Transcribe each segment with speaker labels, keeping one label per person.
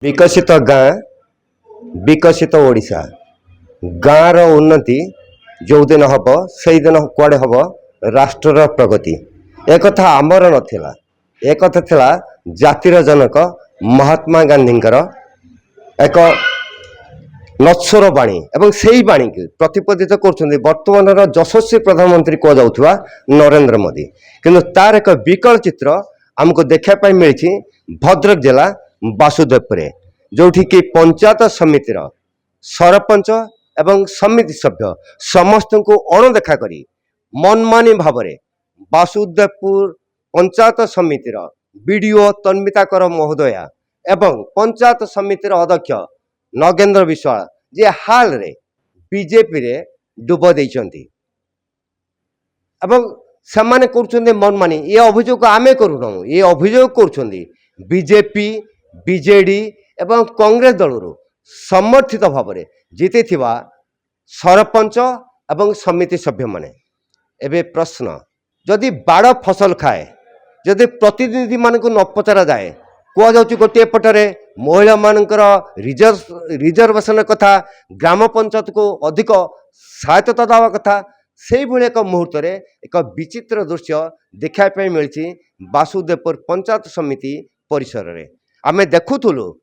Speaker 1: विकसित गाँ विकसित ओडिशा गाँर उन्नति जो दिन हम से दिन कुआड़े हम राष्ट्र प्रगति एक आमर नाला एक था जातिर जनक महात्मा गांधी एक नश्वर बाणी एवं से बाणी की प्रतिपादित कर बर्तमान यशस्वी प्रधानमंत्री कहुवा नरेंद्र मोदी किंतु तार एक विकल चित्र आमको देखापी मिली भद्रक जिला बासुदेवपुर जोठी कि पंचायत समितिर सरपंच एवं समिति सभ्य समस्त को अणदेखा करी मनमानी भाव बासुदेवपुर पंचायत समितिर बीडीओ तन्मिताकर महोदया एवं पंचायत समितिर अध्यक्ष नगेंद्र विश्वाल जे हाल रे बीजेपी रे डुब देइचंती एवं सेमाने करुछन्ते मनमानी ये अभियोग आमे करूनु ये अभियोग करुछन्ती बीजेपी बीजेडी एवं कांग्रेस दलरू समर्थित भाव में जीति सरपंच एवं समिति सभ्य माने एवं प्रश्न जदि बाड़ फसल खाए जदि प्रतिनिधि मान न पचरा जाए कहुच्छी गोटे पटरे महिला मानकर रिजर्वेशन कथा ग्राम पंचायत को अधिक सहायता देवा कथा से भाई एक मुहूर्त एक विचित्र दृश्य देखापी मिली बासुदेवपुर पंचायत समिति परिसर में आमे देखुलु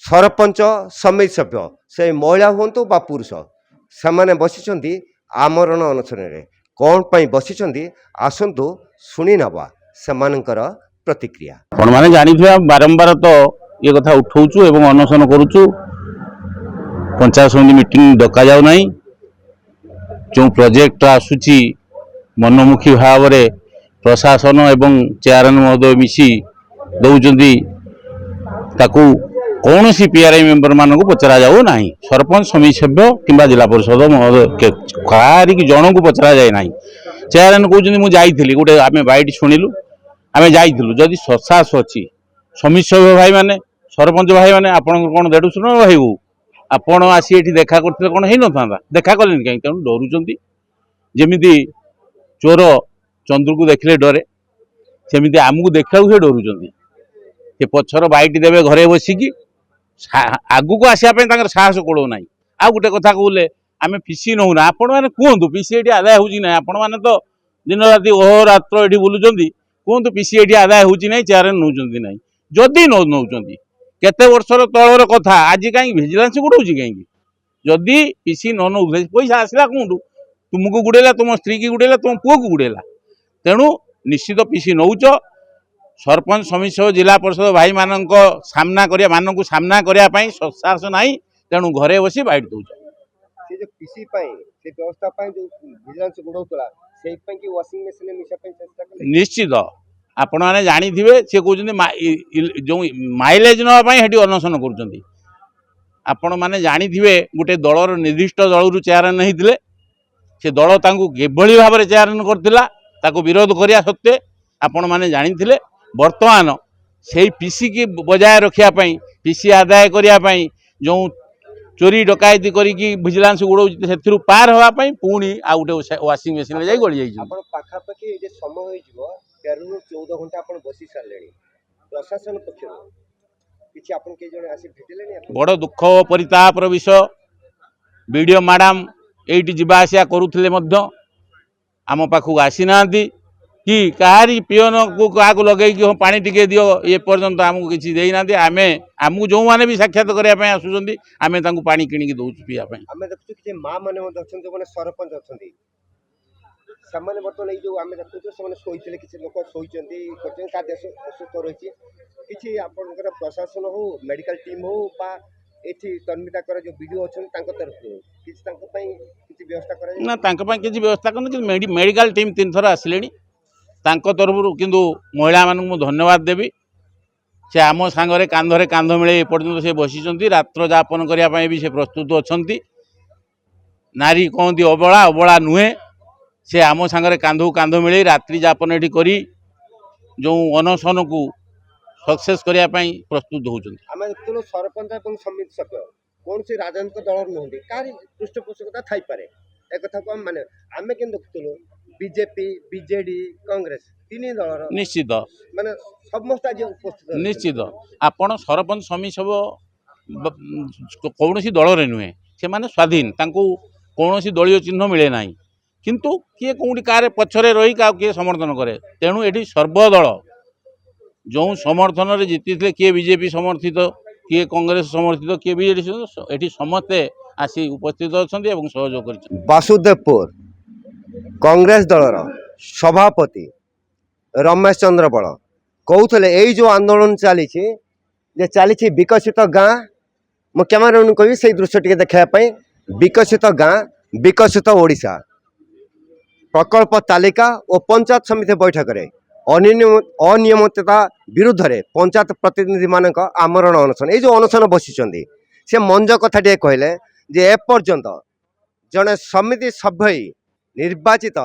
Speaker 1: सरपंच समिति सभ्य से महिला हूँ बा पुरुष से मैंने बसी आमरण अनशन कौन पाई बसी आसतु शुणी नवा से प्रतिक्रिया
Speaker 2: आपण मैंने जानी बारंबार तो ये कथा उठाऊचु एवं अनशन करुचु पंचायत समिति मीटिंग डका जाऊ नहीं जो प्रोजेक्ट आसूची मनमुखी भाव में प्रशासन एवं चेयरमैन महोदय मिसी दौरान ताकू कौन सी पीआरआई मेंबर मान को पचरा जाऊ ना सरपंच समिति सभ्य कि जिला परिषद महोदय कहारी जन को पचरा जाए ना चेयरमैन कहते मुझे गोटे आम बैठ शुणिलु आम जाइलु जदि ससास अच्छी समिति सभ्य भाई मैंने सरपंच भाई मैंने आपण कौन देढ़ भाई हो आपण आसी ये देखा करते कौन हो ना देखा कले कहीं तेणु डरुंच जमी चोर चंद्र को देखले डरे सेमती आमको देखा से डरुंच से पछर बैठ देवे घरे बसिकी आगू को आसापी साहस कौड़ ना आ गोटे कथा कहले आम पीसी नौना आपण मैंने कहतु पीसी ये आदाय होना आपण मैंने तो दिन राति अहोरात्र ये बुलूं कहतु पीसी ये आदाय होना चेयर नौ ना जदि नौ केते वर्षर तलर कथा आज कहीं भिजिलांस गुड़ाऊँ कहीं जदि पीसी न नौ पैसा आसला कौटू तुमको गुड़ेला तुम स्त्री की गुड़ेला तुम पुओ को गुड़ेला तेणु निश्चित पीसी नौच सरपंच समिति जिला परिषद भाई मान सामना करिया मान को सामना करने साहस ना तेणु घरे बसी बैठ दौच निश्चित आपण मैंने जानी थे सी कहते जो माइलेज नापी अनशन कर जानी थे गोटे दलर निर्दिष्ट दलू चेयरमैन होते से दल किभली भाव में चेयरमैन करता विरोध करने सत्वे आपण मैंने जानी थे वर्तमान से पीसी की बजाय रखापी पीसी आदाय करने जो चोरी डकायती करी भिजिलांस गुड़ाऊँ से पार हाँपाई पुणी आ गोटे वाशिंग मेसीन जा गली
Speaker 1: पाखापाखि समय 13 ରୁ 14 घंटा अपन बसी सारे प्रशासन पक्ष
Speaker 2: बड़ दुख परितापर विषय बीडीओ मैडम ये जावा आसा करुले आम पाखक आसी ना कि कहारी पिओन को क्या लगे कि पानी टिके दियो ये पर्यंत आमको किसी देना आम आमको जो मैंने भी साक्षात करने आसुँच आम पानी किणिकी दौचु पीवाई
Speaker 1: आम देखु माँ मैंने सरपंच अच्छा ସେମାନେ ବର୍ତ୍ତମାନ ଏଇ ଯୋଉ ଆମେ ଦେଖୁଛୁ ସେମାନେ ଶୋଇଥିଲେ କିଛି ଲୋକ ଶୋଇଛନ୍ତି କରିଛନ୍ତି ତା ଦେଶ ଅସୁସ୍ଥ ରହିଛି କିଛି ଆପଣଙ୍କର ପ୍ରଶାସନ ହଉ ମେଡିକାଲ ଟିମ୍ ହଉ ବା ଏଠି ତନ୍ମିତାଙ୍କର ଯୋଉ ଭିଡିଓ ଅଛନ୍ତି ତାଙ୍କ ତରଫରୁ କିଛି ତାଙ୍କ ପାଇଁ କିଛି ବ୍ୟବସ୍ଥା କରାଯାଏ
Speaker 2: ନା ତାଙ୍କ ପାଇଁ କିଛି ବ୍ୟବସ୍ଥା କରନି କିନ୍ତୁ ମେଡିକାଲ ଟିମ୍ 3 ଥର ଆସିଲେଣି ତାଙ୍କ ତରଫରୁ କିନ୍ତୁ ମହିଳାମାନଙ୍କୁ ମୁଁ ଧନ୍ୟବାଦ ଦେବି ସେ ଆମ ସାଙ୍ଗରେ କାନ୍ଧରେ କାନ୍ଧ ମିଳେଇ ଏପର୍ଯ୍ୟନ୍ତ ସେ ବସିଛନ୍ତି ରାତ୍ର ଯାପନ କରିବା ପାଇଁ ବି ସେ ପ୍ରସ୍ତୁତ ଅଛନ୍ତି ନାରୀ କହନ୍ତି ଅବଳା ଅବଳା ନୁହେଁ से आम सांगरे कांधू कांध मिले रात्रि जापन ये करी जो अनशन को सक्सेस करने प्रस्तुत होती
Speaker 1: सरपंच और समिति सभ्य कौन सी राजनीतिक दल नुहति कहीं पृष्ठपोषकता थी पारे एक कथा को आम माने आम के देखुलु बीजेपी बीजेडी कांग्रेस ତିନି ଦଳର
Speaker 2: ନିଶ୍ଚିତ
Speaker 1: ମାନେ ସମସ୍ତେ ଆଜି ଉପସ୍ଥିତ ଅଛନ୍ତି।
Speaker 2: ନିଶ୍ଚିତ ଆପଣ ସରପଞ୍ଚ ସମିତି ସବୁ କୌଣସି ଦଳରେ ନୁହେଁ, ସେମାନେ ସ୍ୱାଧୀନ, ତାଙ୍କୁ କୌଣସି ଦଳୀୟ ଚିହ୍ନ ମିଳେ ନାହିଁ, କିନ୍ତୁ କିଏ କେଉଁଠି କାରେ ପଛରେ ରହି କାହାକୁ କିଏ ସମର୍ଥନ କରେ। ତେଣୁ ଏଠି ସର୍ବଦଳ ଯେଉଁ ସମର୍ଥନରେ ଜିତିଥିଲେ, କିଏ ବିଜେପି ସମର୍ଥିତ, କିଏ କଂଗ୍ରେସ ସମର୍ଥିତ, କିଏ ବିଜେଡି, ଏଠି ସମସ୍ତେ ଆସି ଉପସ୍ଥିତ ଅଛନ୍ତି ଏବଂ ସହଯୋଗ କରିଛନ୍ତି।
Speaker 1: ବାସୁଦେବପୁର କଂଗ୍ରେସ ଦଳର ସଭାପତି ରମେଶ ଚନ୍ଦ୍ର ବଳ କହୁଥିଲେ ଏଇ ଯେଉଁ ଆନ୍ଦୋଳନ ଚାଲିଛି ଯେ ଚାଲିଛି ବିକଶିତ ଗାଁ, ମୁଁ କ୍ୟାମେରାମ୍ୟାନକୁ କହିବି ସେଇ ଦୃଶ୍ୟ ଟିକେ ଦେଖାଇବା ପାଇଁ। ବିକଶିତ ଗାଁ ବିକଶିତ ଓଡ଼ିଶା ପ୍ରକଳ୍ପ ତାଲିକା ଓ ପଞ୍ଚାୟତ ସମିତି ବୈଠକରେ ଅନିୟମିତତା ବିରୁଦ୍ଧରେ ପଞ୍ଚାୟତ ପ୍ରତିନିଧିମାନଙ୍କ ଆମରଣ ଅନଶନ, ଏଇ ଯେଉଁ ଅନଶନ ବସିଛନ୍ତି, ସେ ମଞ୍ଜ କଥା ଟିକେ କହିଲେ ଯେ ଏପର୍ଯ୍ୟନ୍ତ ଜଣେ ସମିତି ସଭ୍ୟ ନିର୍ବାଚିତ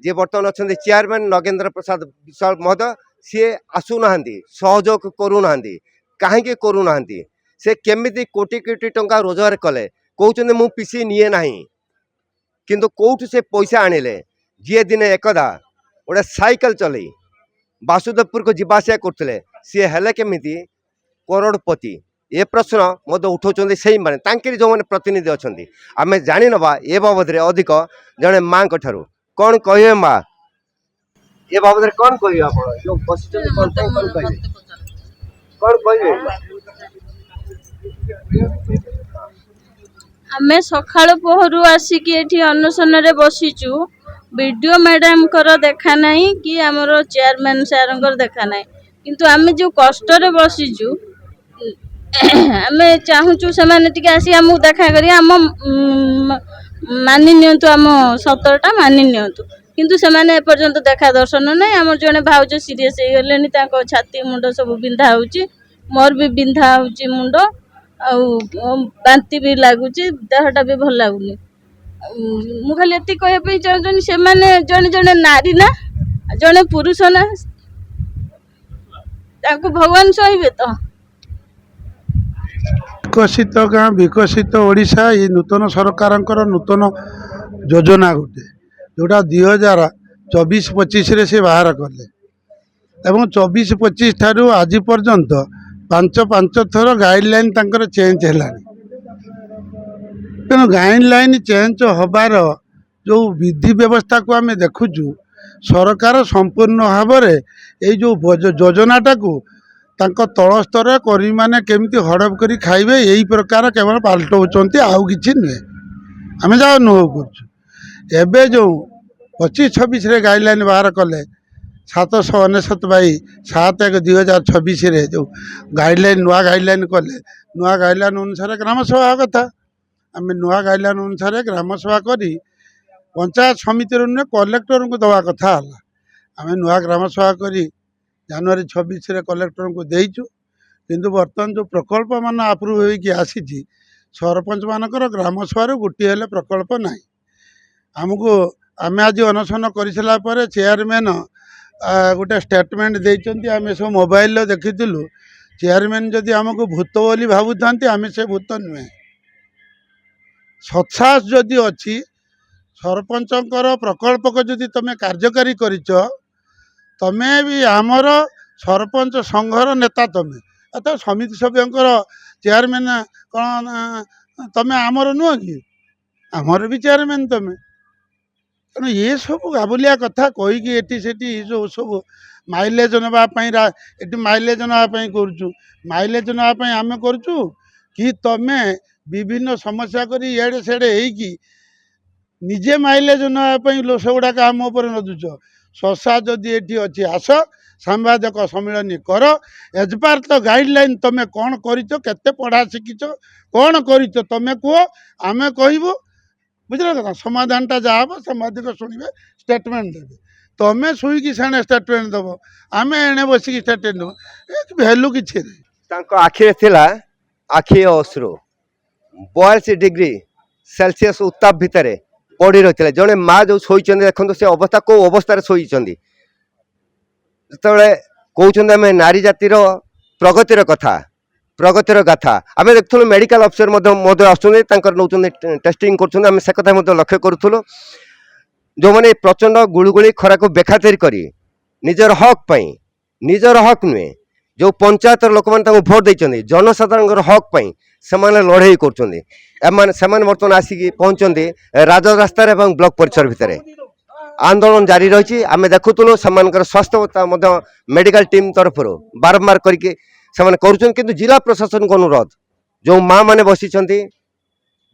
Speaker 1: ଯିଏ ବର୍ତ୍ତମାନ ଅଛନ୍ତି ଚେୟାରମ୍ୟାନ୍ ନଗେନ୍ଦ୍ର ପ୍ରସାଦ ବିଶ୍ୱାଳ ମହୋଦୟ, ସିଏ ଆସୁନାହାନ୍ତି, ସହଯୋଗ କରୁନାହାନ୍ତି। କାହିଁକି କରୁନାହାନ୍ତି? ସେ କେମିତି କୋଟି କୋଟି ଟଙ୍କା ରୋଜଗାର କଲେ? କହୁଛନ୍ତି ମୁଁ ପିସି ନିଏ ନାହିଁ, କିନ୍ତୁ କେଉଁଠୁ ସେ ପଇସା ଆଣିଲେ? ଯିଏ ଦିନେ ଏକଦା ଗୋଟେ ସାଇକେଲ ଚଲେଇ ବାସୁଦେବପୁରକୁ ଯିବା ଆସିବା କରୁଥିଲେ, ସିଏ ହେଲେ କେମିତି କରୋଡ଼ପତି? ଏ ପ୍ରଶ୍ନ ମଧ୍ୟ ଉଠାଉଛନ୍ତି ସେଇମାନେ, ତାଙ୍କରି ଯେଉଁମାନେ ପ୍ରତିନିଧି ଅଛନ୍ତି। ଆମେ ଜାଣିନେବା ଏ ବାବଦରେ ଅଧିକ ଜଣେ ମାଙ୍କ ଠାରୁ। କ'ଣ କହିବେ ମା ଏ ବାବଦରେ? କ'ଣ କହିବେ ଆପଣ ଯେଉଁ ବସିଛନ୍ତି? କ'ଣ କହିବେ? କ'ଣ କହିବେ?
Speaker 3: ଆମେ ସକାଳ ପହରୁ ଆସିକି ଏଠି ଅନଶନରେ ବସିଛୁ। ବିଡିଓ ମ୍ୟାଡାମଙ୍କର ଦେଖା ନାହିଁ କି ଆମର ଚେୟାରମ୍ୟାନ୍ ସାର୍ଙ୍କର ଦେଖା ନାହିଁ, କିନ୍ତୁ ଆମେ ଯେଉଁ କଷ୍ଟରେ ବସିଛୁ, ଆମେ ଚାହୁଁଛୁ ସେମାନେ ଟିକେ ଆସି ଆମକୁ ଦେଖା କରି ଆମ ମାନି ନିଅନ୍ତୁ, ଆମ ସତରଟା ମାନି ନିଅନ୍ତୁ, କିନ୍ତୁ ସେମାନେ ଏପର୍ଯ୍ୟନ୍ତ ଦେଖା ଦର୍ଶନ ନାହିଁ। ଆମର ଜଣେ ଭାଉଜ ସିରିୟସ୍ ହେଇଗଲେଣି, ତାଙ୍କ ଛାତି ମୁଣ୍ଡ ସବୁ ବିନ୍ଧା ହେଉଛି, ମୋର ବି ବିନ୍ଧା ହେଉଛି ମୁଣ୍ଡ, ଆଉ ବାନ୍ତି ବି ଲାଗୁଛି, ଦେହଟା ବି ଭଲ ଲାଗୁନି। ମୁଁ ଖାଲି ଏତିକି କହିବା ପାଇଁ ଚାହୁଁଛନ୍ତି, ସେମାନେ ଜଣେ ଜଣେ ନାରୀ ନା ଜଣେ ପୁରୁଷ ନା, ତାଙ୍କୁ ଭଗବାନ ସହିବେ ତ।
Speaker 4: ବିକଶିତ ଗାଁ ବିକଶିତ ଓଡ଼ିଶା ଏଇ ନୂତନ ସରକାରଙ୍କର ନୂତନ ଯୋଜନା ଗୋଟେ, ଯେଉଁଟା 2024-25ରେ ସେ ବାହାର କଲେ ଏବଂ 24-25 ଠାରୁ ଆଜି ପର୍ଯ୍ୟନ୍ତ ପାଞ୍ଚ ଥର ଗାଇଡ଼ଲାଇନ୍ ତାଙ୍କର ଚେଞ୍ଜ ହେଲାଣି। ତେଣୁ ଗାଇଡ଼ଲାଇନ୍ ଚେଞ୍ଜ ହେବାର ଯେଉଁ ବିଧି ବ୍ୟବସ୍ଥାକୁ ଆମେ ଦେଖୁଛୁ, ସରକାର ସମ୍ପୂର୍ଣ୍ଣ ଭାବରେ ଏଇ ଯେଉଁ ଯୋଜନାଟାକୁ ତାଙ୍କ ତଳ ସ୍ତରରେ କର୍ମୀମାନେ କେମିତି ହଡ଼ପ କରି ଖାଇବେ ଏଇ ପ୍ରକାର କେବଳ ପାଲଟଉଛନ୍ତି, ଆଉ କିଛି ନୁହେଁ। ଆମେ ଯାହା ଅନୁଭବ କରୁଛୁ, ଏବେ ଯେଉଁ 25-26ରେ ଗାଇଡ଼ଲାଇନ୍ ବାହାର କଲେ 799/7/2026ରେ ଯେଉଁ ଗାଇଡ଼ଲାଇନ୍ ନୂଆ ଗାଇଡ଼ଲାଇନ୍ କଲେ, ନୂଆ ଗାଇଡ଼ଲାଇନ୍ ଅନୁସାରେ ଗ୍ରାମସଭା ହେବା କଥା। ଆମେ ନୂଆ ଗାଇଡ଼ଲାଇନ୍ ଅନୁସାରେ ଗ୍ରାମସଭା କରି ପଞ୍ଚାୟତ ସମିତିର ନୁହେଁ କଲେକ୍ଟରଙ୍କୁ ଦେବା କଥା ହେଲା। ଆମେ ନୂଆ ଗ୍ରାମସଭା କରି ଜାନୁଆରୀ 26ରେ କଲେକ୍ଟରଙ୍କୁ ଦେଇଛୁ, କିନ୍ତୁ ବର୍ତ୍ତମାନ ଯେଉଁ ପ୍ରକଳ୍ପମାନ ଆପ୍ରୁଭ୍ ହୋଇକି ଆସିଛି, ସରପଞ୍ଚମାନଙ୍କର ଗ୍ରାମସଭାରୁ ଗୋଟିଏ ହେଲେ ପ୍ରକଳ୍ପ ନାହିଁ। ଆମେ ଆଜି ଅନଶନ କରିସାରିଲା ପରେ ଚେୟାରମ୍ୟାନ୍ ଗୋଟେ ଷ୍ଟେଟମେଣ୍ଟ ଦେଇଛନ୍ତି, ଆମେ ସବୁ ମୋବାଇଲରେ ଦେଖିଥିଲୁ। ଚେୟାରମ୍ୟାନ୍ ଯଦି ଆମକୁ ଭୂତ ବୋଲି ଭାବୁଥାନ୍ତି, ଆମେ ସେ ଭୂତ ନୁହେଁ। ସତ୍ସାହସ ଯଦି ଅଛି, ସରପଞ୍ଚଙ୍କର ପ୍ରକଳ୍ପକୁ ଯଦି ତୁମେ କାର୍ଯ୍ୟକାରୀ କରିଛ, ତୁମେ ବି ଆମର ସରପଞ୍ଚ ସଂଘର ନେତା, ତୁମେ ତ ସମିତି ସଭ୍ୟଙ୍କର ଚେୟାରମ୍ୟାନ୍ କ'ଣ ତୁମେ ଆମର ନୁହଁ କି? ଆମର ବି ଚେୟାରମ୍ୟାନ୍ ତୁମେ। ତେଣୁ ଏସବୁ ଗାବୁଲିଆ କଥା କହିକି ଏଠି ସେଠି ଏସବୁ ସବୁ ମାଇଲେଜ ନେବା ପାଇଁ, ଏଠି ମାଇଲେଜ ନେବା ପାଇଁ କରୁଛୁ। ମାଇଲେଜ ନେବା ପାଇଁ ଆମେ କରୁଛୁ କି ତୁମେ ବିଭିନ୍ନ ସମସ୍ୟା କରି ଇଆଡ଼େ ସିଆଡ଼େ ହେଇକି ନିଜେ ମାଇଲେଜ ନେବା ପାଇଁ ସେଗୁଡ଼ାକ ଆମ ଉପରେ ନଦୁଛ? ଶଶା ଯଦି ଏଠି ଅଛି, ଆସ ସାମ୍ବାଦିକ ସମ୍ମିଳନୀ କର। ଏଜପାର ତ ଗାଇଡ଼ଲାଇନ୍ ତୁମେ କ'ଣ କରିଛ, କେତେ ପଢ଼ା ଶିଖିଛ, କ'ଣ କରିଛ ତୁମେ କୁହ, ଆମେ କହିବୁ। ବୁଝିଲ କଥା? ସମାଧାନଟା ଯାହା ହେବ ସାମ୍ବାଦିକ ଶୁଣିବେ, ଷ୍ଟେଟମେଣ୍ଟ ଦେବେ। ତୁମେ ଶୁଇକି ସେଣେ ଷ୍ଟେଟମେଣ୍ଟ ଦେବ, ଆମେ ଏଣେ ବସିକି ଷ୍ଟେଟମେଣ୍ଟ ଦେବ, ଏ ଭ୍ୟାଲୁ କିଛି ନାହିଁ।
Speaker 1: ତାଙ୍କ ଆଖିରେ ଥିଲା ଆଖି ଅଶ୍ରୁ। 42°C ଉତ୍ତାପ ଭିତରେ ପଡ଼ି ରହିଥିଲେ। ଜଣେ ମା ଯେଉଁ ଶୋଇଛନ୍ତି, ଦେଖନ୍ତୁ ସେ ଅବସ୍ଥା, କେଉଁ ଅବସ୍ଥାରେ ଶୋଇଛନ୍ତି। ଯେତେବେଳେ କହୁଛନ୍ତି ଆମେ ନାରୀ ଜାତିର ପ୍ରଗତିର କଥା, ପ୍ରଗତିର ଗାଥା, ଆମେ ଦେଖୁଥିଲୁ ମେଡ଼ିକାଲ ଅଫିସର ମଧ୍ୟ ଆସୁଛନ୍ତି, ତାଙ୍କର ନେଉଛନ୍ତି ଟେଷ୍ଟିଂ କରୁଛନ୍ତି, ଆମେ ସେ କଥା ମଧ୍ୟ ଲକ୍ଷ୍ୟ କରୁଥିଲୁ। ଯେଉଁମାନେ ପ୍ରଚଣ୍ଡ ଗୁଳୁଗୁଳି ଖରାକୁ ବେଖାତିର କରି निजर हक पाई निजर हक नुहे जो पंचायत लोक मैंने भोट देते जनसाधारण हक पाई से लड़े कर बर्तमान आसिक पहुंचते राजरास्तार एवं ब्लॉक परिसर भितर आंदोलन जारी रही आम देखुलु से स्वास्थ्य मेडिकल टीम तरफ बारंबार करके कर जिला प्रशासन को अनुरोध जो माँ मैंने बसी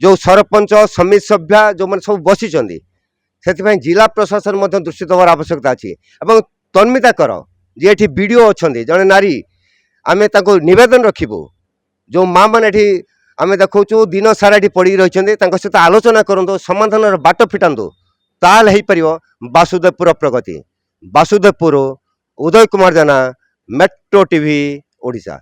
Speaker 1: जो सरपंच समिति सभ्या जो मैंने सब बसी से जिला प्रशासन दृष्टि देवार आवश्यकता अच्छी और तन्मिता कर जी ये वीडियो अच्छा जड़े नारी आम नवेदन रखू जो माँ मैंने आम देखु दिन सारा ये पड़ रही सहित आलोचना करूँ समाधान बाट फिटातु ताल हो पार वासुदेवपुर प्रगति Vasudevpur Uday Kumar Jena metro TV Odisha.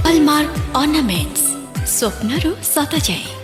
Speaker 5: Hallmark ornaments स्वप्नरू सत जाए।